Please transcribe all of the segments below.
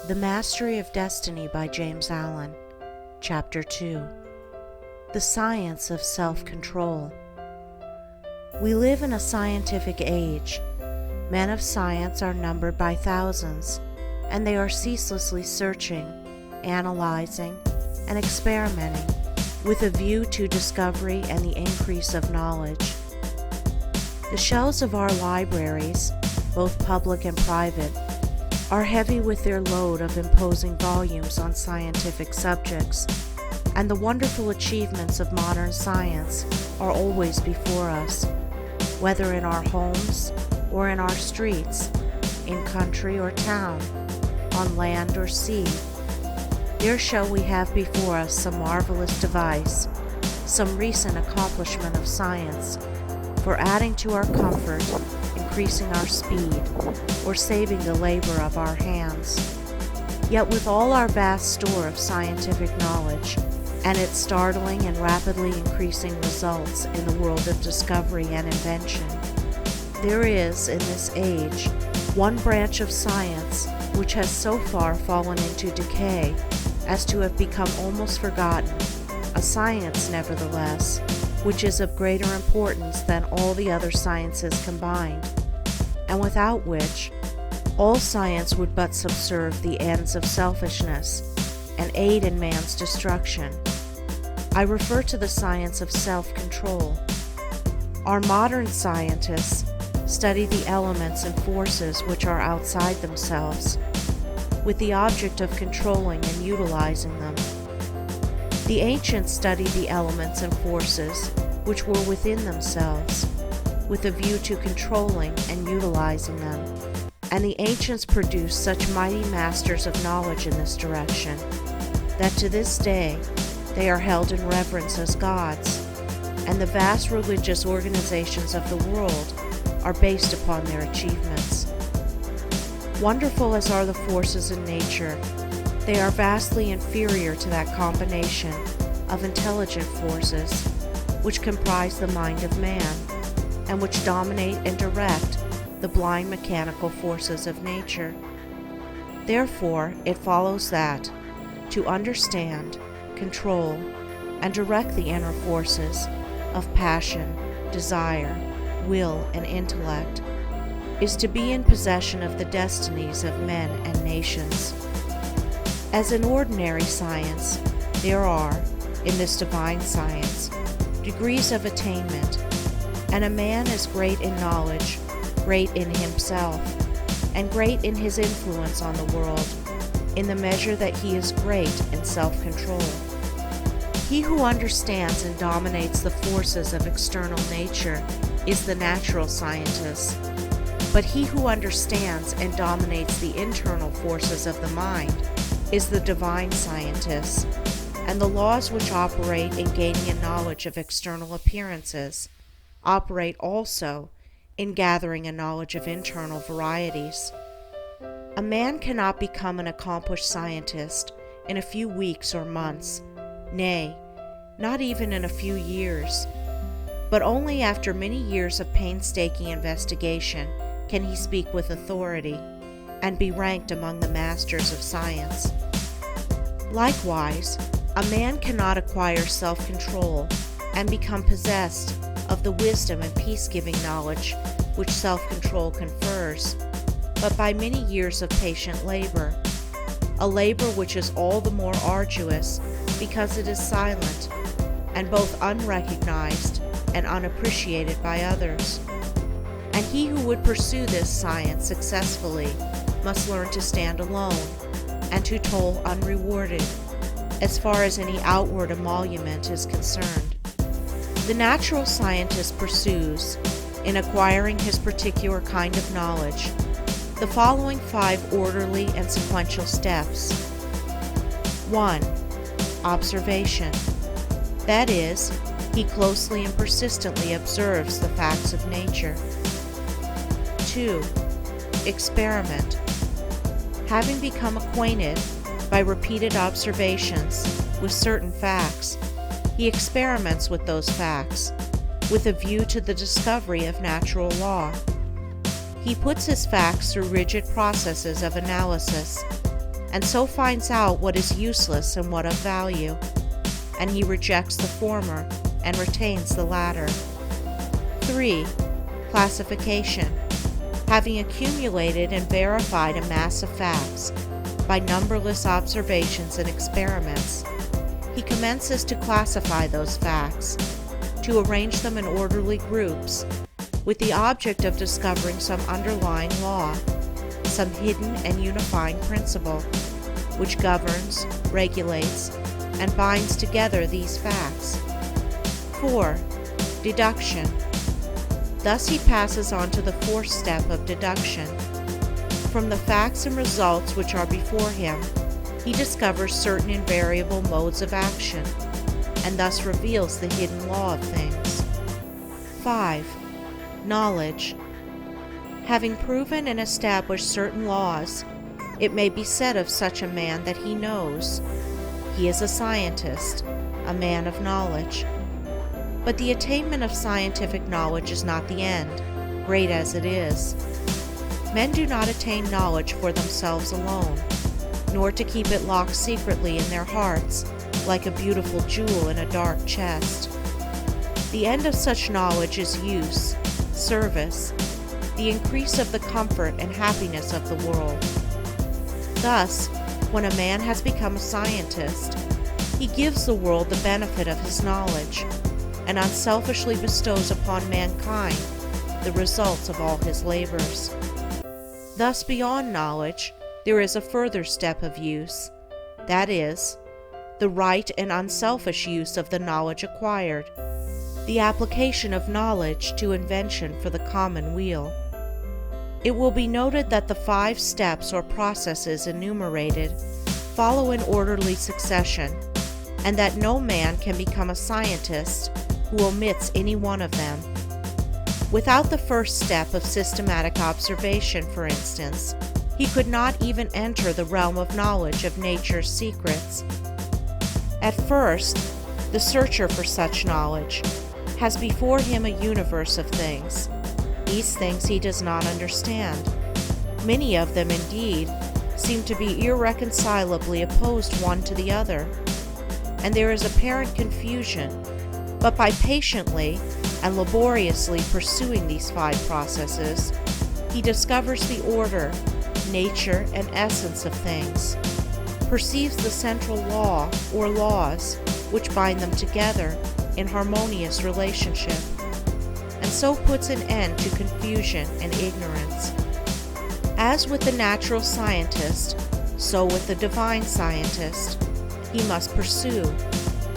The Mastery of Destiny by James Allen, Chapter 2. The Science of Self-Control. We live in a scientific age. Men of science are numbered by thousands, and they are ceaselessly searching, analyzing, and experimenting with a view to discovery and the increase of knowledge. The shelves of our libraries, both public and private, are heavy with their load of imposing volumes on scientific subjects, and the wonderful achievements of modern science are always before us, whether in our homes or in our streets, in country or town, on land or sea. Here shall we have before us some marvelous device, some recent accomplishment of science, for adding to our comfort, increasing our speed, or saving the labor of our hands. Yet with all our vast store of scientific knowledge, and its startling and rapidly increasing results in the world of discovery and invention, there is, in this age, one branch of science which has so far fallen into decay as to have become almost forgotten, a science, nevertheless, which is of greater importance than all the other sciences combined, and without which all science would but subserve the ends of selfishness and aid in man's destruction. I refer to the science of self-control. Our modern scientists study the elements and forces which are outside themselves, with the object of controlling and utilizing them. The ancients studied the elements and forces which were within themselves, with a view to controlling and utilizing them, and the ancients produced such mighty masters of knowledge in this direction, that to this day they are held in reverence as gods, and the vast religious organizations of the world are based upon their achievements. Wonderful as are the forces in nature, they are vastly inferior to that combination of intelligent forces which comprise the mind of man, and which dominate and direct the blind mechanical forces of nature. Therefore, it follows that to understand, control, and direct the inner forces of passion, desire, will, and intellect is to be in possession of the destinies of men and nations. As in ordinary science, there are, in this divine science, degrees of attainment, and a man is great in knowledge, great in himself, and great in his influence on the world, in the measure that he is great in self-control. He who understands and dominates the forces of external nature is the natural scientist, but he who understands and dominates the internal forces of the mind is the divine scientist, and the laws which operate in gaining a knowledge of external appearances operate also in gathering a knowledge of internal varieties. A man cannot become an accomplished scientist in a few weeks or months, nay, not even in a few years, but only after many years of painstaking investigation can he speak with authority and be ranked among the masters of science. Likewise, a man cannot acquire self-control and become possessed of the wisdom and peace-giving knowledge which self-control confers, but by many years of patient labor, a labor which is all the more arduous because it is silent and both unrecognized and unappreciated by others. And he who would pursue this science successfully must learn to stand alone and to toil unrewarded, as far as any outward emolument is concerned. The natural scientist pursues, in acquiring his particular kind of knowledge, the following 5 orderly and sequential steps. 1. Observation. That is, he closely and persistently observes the facts of nature. 2. Experiment. Having become acquainted by repeated observations with certain facts, he experiments with those facts, with a view to the discovery of natural law. He puts his facts through rigid processes of analysis, and so finds out what is useless and what of value, and he rejects the former and retains the latter. 3. Classification. Having accumulated and verified a mass of facts by numberless observations and experiments, he commences to classify those facts, to arrange them in orderly groups, with the object of discovering some underlying law, some hidden and unifying principle, which governs, regulates, and binds together these facts. 4. Deduction. Thus he passes on to the fourth step of deduction. From the facts and results which are before him, he discovers certain invariable modes of action, and thus reveals the hidden law of things. 5. Knowledge. Having proven and established certain laws, it may be said of such a man that he knows. He is a scientist, a man of knowledge. But the attainment of scientific knowledge is not the end, great as it is. Men do not attain knowledge for themselves alone, nor to keep it locked secretly in their hearts, like a beautiful jewel in a dark chest. The end of such knowledge is use, service, the increase of the comfort and happiness of the world. Thus, when a man has become a scientist, he gives the world the benefit of his knowledge, and unselfishly bestows upon mankind the results of all his labors. Thus, beyond knowledge, there is a further step of use, that is, the right and unselfish use of the knowledge acquired, the application of knowledge to invention for the common weal. It will be noted that the 5 steps or processes enumerated follow in orderly succession, and that no man can become a scientist who omits any one of them. Without the first step of systematic observation, for instance, he could not even enter the realm of knowledge of nature's secrets. At first, the searcher for such knowledge has before him a universe of things. These things he does not understand. Many of them, indeed, seem to be irreconcilably opposed one to the other, and there is apparent confusion. But by patiently and laboriously pursuing these 5 processes, he discovers the order, nature, and essence of things, perceives the central law or laws which bind them together in harmonious relationship, and so puts an end to confusion and ignorance. As with the natural scientist, so with the divine scientist, he must pursue,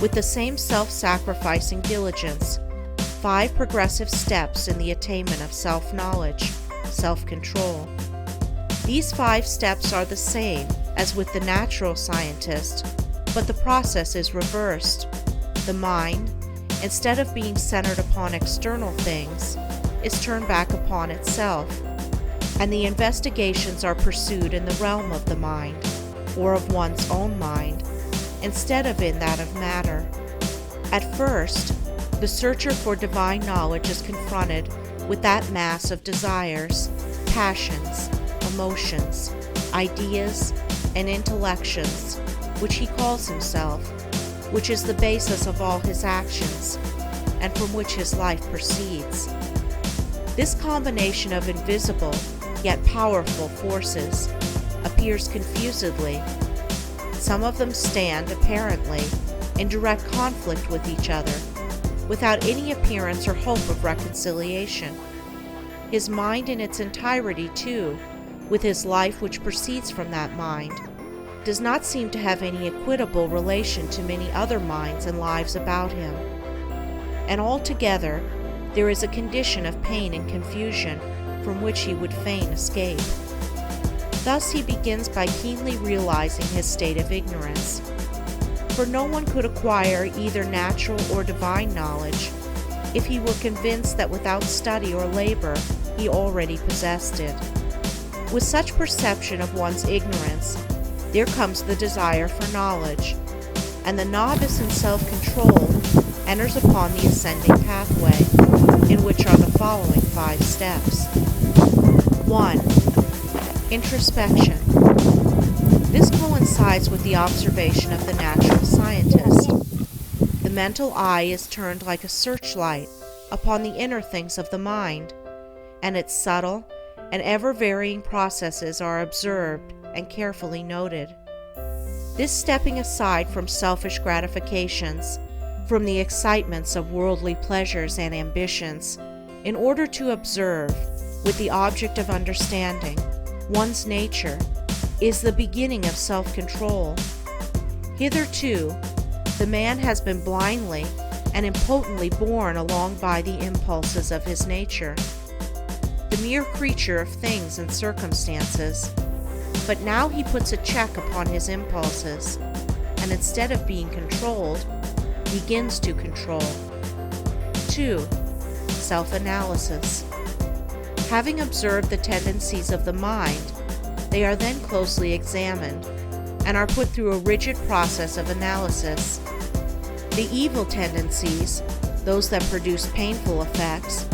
with the same self-sacrificing diligence, 5 progressive steps in the attainment of self-knowledge, self-control. These 5 steps are the same as with the natural scientist, but the process is reversed. The mind, instead of being centered upon external things, is turned back upon itself, and the investigations are pursued in the realm of the mind, or of one's own mind, instead of in that of matter. At first, the searcher for divine knowledge is confronted with that mass of desires, passions, emotions, ideas, and intellections, which he calls himself, which is the basis of all his actions, and from which his life proceeds. This combination of invisible, yet powerful forces appears confusedly. Some of them stand, apparently, in direct conflict with each other, without any appearance or hope of reconciliation. His mind in its entirety, too, with his life which proceeds from that mind, does not seem to have any equitable relation to many other minds and lives about him. And altogether, there is a condition of pain and confusion from which he would fain escape. Thus he begins by keenly realizing his state of ignorance. For no one could acquire either natural or divine knowledge if he were convinced that without study or labor he already possessed it. With such perception of one's ignorance, there comes the desire for knowledge, and the novice in self-control enters upon the ascending pathway, in which are the following 5 steps. 1. Introspection. This coincides with the observation of the natural scientist. The mental eye is turned like a searchlight upon the inner things of the mind, and its subtle and ever-varying processes are observed and carefully noted. This stepping aside from selfish gratifications, from the excitements of worldly pleasures and ambitions, in order to observe, with the object of understanding, one's nature, is the beginning of self-control. Hitherto, the man has been blindly and impotently borne along by the impulses of his nature, the mere creature of things and circumstances. But now he puts a check upon his impulses, and instead of being controlled, begins to control. 2. Self-analysis. Having observed the tendencies of the mind, they are then closely examined and are put through a rigid process of analysis. The evil tendencies, those that produce painful effects,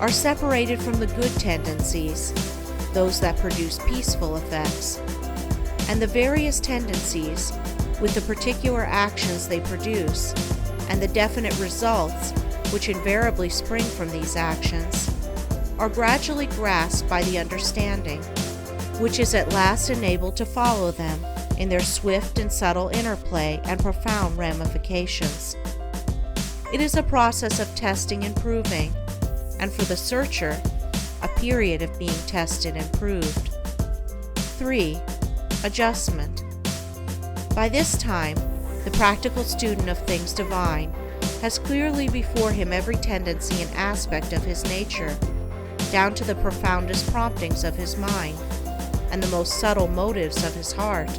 are separated from the good tendencies, those that produce peaceful effects. And the various tendencies, with the particular actions they produce, and the definite results which invariably spring from these actions, are gradually grasped by the understanding, which is at last enabled to follow them in their swift and subtle interplay and profound ramifications. It is a process of testing and proving, and for the searcher, a period of being tested and proved. 3. Adjustment. By this time, the practical student of things divine has clearly before him every tendency and aspect of his nature, down to the profoundest promptings of his mind and the most subtle motives of his heart.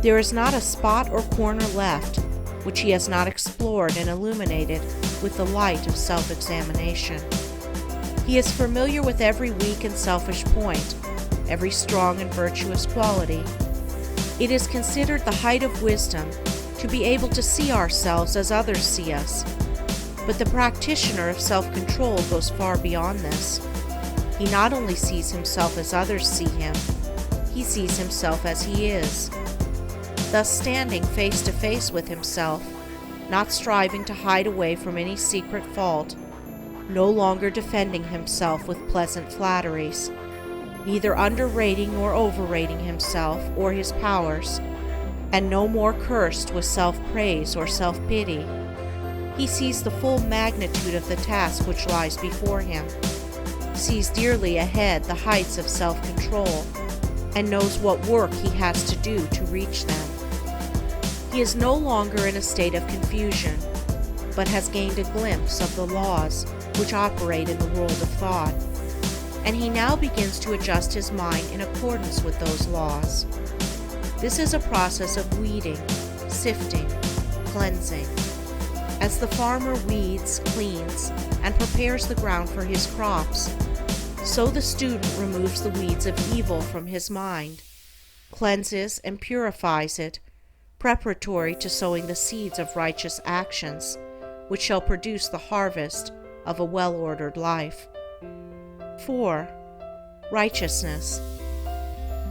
There is not a spot or corner left which he has not explored and illuminated with the light of self-examination. He is familiar with every weak and selfish point, every strong and virtuous quality. It is considered the height of wisdom to be able to see ourselves as others see us, but the practitioner of self-control goes far beyond this. He not only sees himself as others see him, he sees himself as he is, thus standing face to face with himself, not striving to hide away from any secret fault, no longer defending himself with pleasant flatteries, neither underrating nor overrating himself or his powers, and no more cursed with self-praise or self-pity. He sees the full magnitude of the task which lies before him, sees dearly ahead the heights of self-control, and knows what work he has to do to reach them. He is no longer in a state of confusion, but has gained a glimpse of the laws which operate in the world of thought, and he now begins to adjust his mind in accordance with those laws. This is a process of weeding, sifting, cleansing. As the farmer weeds, cleans, and prepares the ground for his crops, so the student removes the weeds of evil from his mind, cleanses and purifies it, preparatory to sowing the seeds of righteous actions, which shall produce the harvest of a well-ordered life. 4. Righteousness.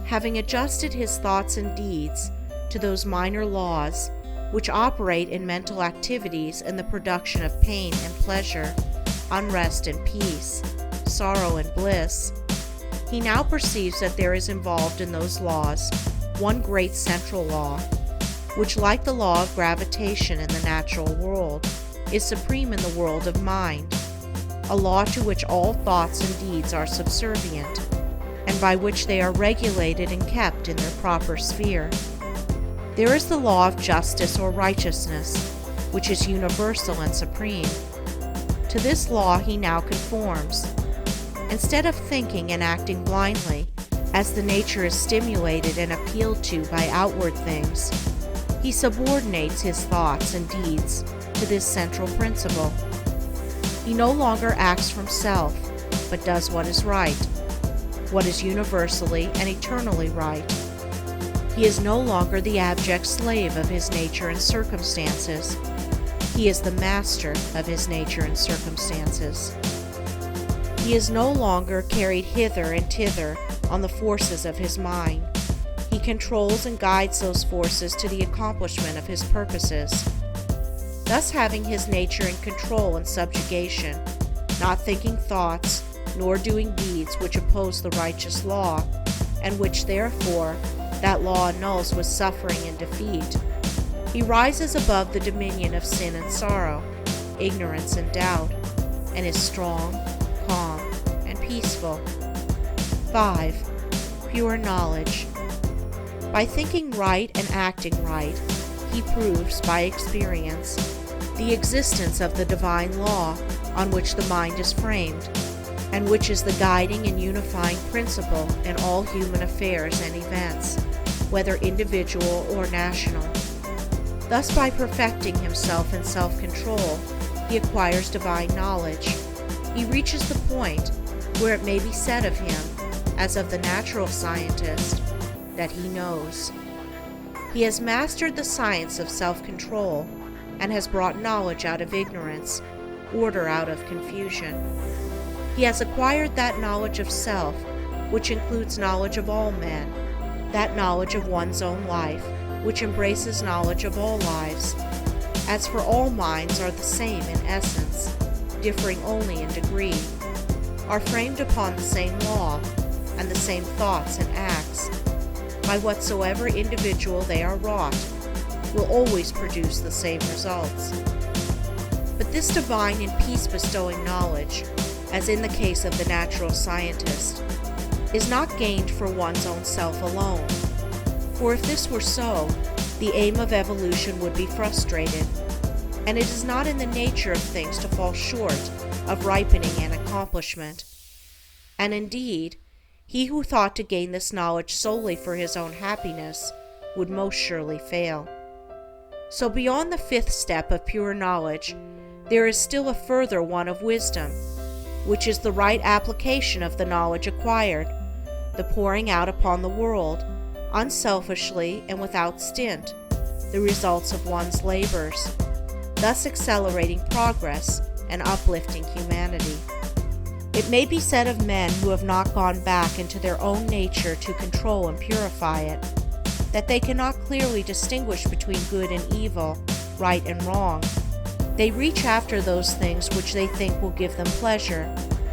Having adjusted his thoughts and deeds to those minor laws which operate in mental activities in the production of pain and pleasure, unrest and peace, sorrow and bliss, he now perceives that there is involved in those laws one great central law, which, like the law of gravitation in the natural world, is supreme in the world of mind, a law to which all thoughts and deeds are subservient, and by which they are regulated and kept in their proper sphere. There is the law of justice or righteousness, which is universal and supreme. To this law he now conforms. Instead of thinking and acting blindly, as the nature is stimulated and appealed to by outward things, he subordinates his thoughts and deeds to this central principle. He no longer acts from self, but does what is right, what is universally and eternally right. He is no longer the abject slave of his nature and circumstances. He is the master of his nature and circumstances. He is no longer carried hither and thither on the forces of his mind. He controls and guides those forces to the accomplishment of his purposes, thus having his nature in control and subjugation, not thinking thoughts, nor doing deeds which oppose the righteous law, and which therefore that law annuls with suffering and defeat. He rises above the dominion of sin and sorrow, ignorance and doubt, and is strong, calm, and peaceful. 5. Pure knowledge. By thinking right and acting right, he proves by experience the existence of the divine law on which the mind is framed, and which is the guiding and unifying principle in all human affairs and events, whether individual or national. Thus, by perfecting himself in self-control, he acquires divine knowledge. He reaches the point where it may be said of him, as of the natural scientist, that he knows. He has mastered the science of self-control and has brought knowledge out of ignorance, order out of confusion. He has acquired that knowledge of self, which includes knowledge of all men, that knowledge of one's own life, which embraces knowledge of all lives. As for all minds are the same in essence, differing only in degree, are framed upon the same law, and the same thoughts and acts, by whatsoever individual they are wrought, will always produce the same results. But this divine and peace-bestowing knowledge, as in the case of the natural scientist, is not gained for one's own self alone. For if this were so, the aim of evolution would be frustrated, and it is not in the nature of things to fall short of ripening and accomplishment. And indeed, he who thought to gain this knowledge solely for his own happiness would most surely fail. So beyond the 5th step of pure knowledge, there is still a further one of wisdom, which is the right application of the knowledge acquired, the pouring out upon the world, unselfishly and without stint, the results of one's labors, thus accelerating progress and uplifting humanity. It may be said of men who have not gone back into their own nature to control and purify it, that they cannot clearly distinguish between good and evil, right and wrong. They reach after those things which they think will give them pleasure,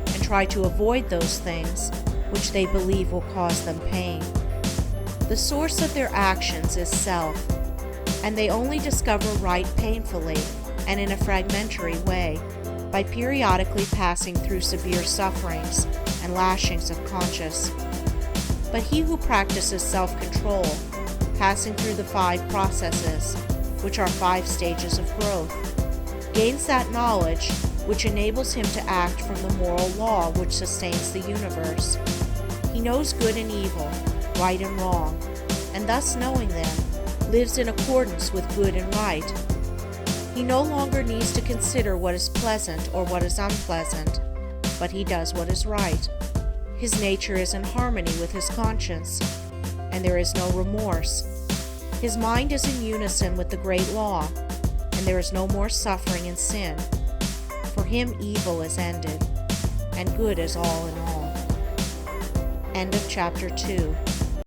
and try to avoid those things which they believe will cause them pain. The source of their actions is self, and they only discover right painfully and in a fragmentary way, by periodically passing through severe sufferings and lashings of conscience. But he who practices self-control, passing through the 5 processes, which are 5 stages of growth, gains that knowledge which enables him to act from the moral law which sustains the universe. He knows good and evil, right and wrong, and thus knowing them, lives in accordance with good and right. He no longer needs to consider what is pleasant or what is unpleasant, but he does what is right. His nature is in harmony with his conscience, and there is no remorse. His mind is in unison with the great law, and there is no more suffering and sin. For him evil is ended, and good is all in all. End of chapter 2.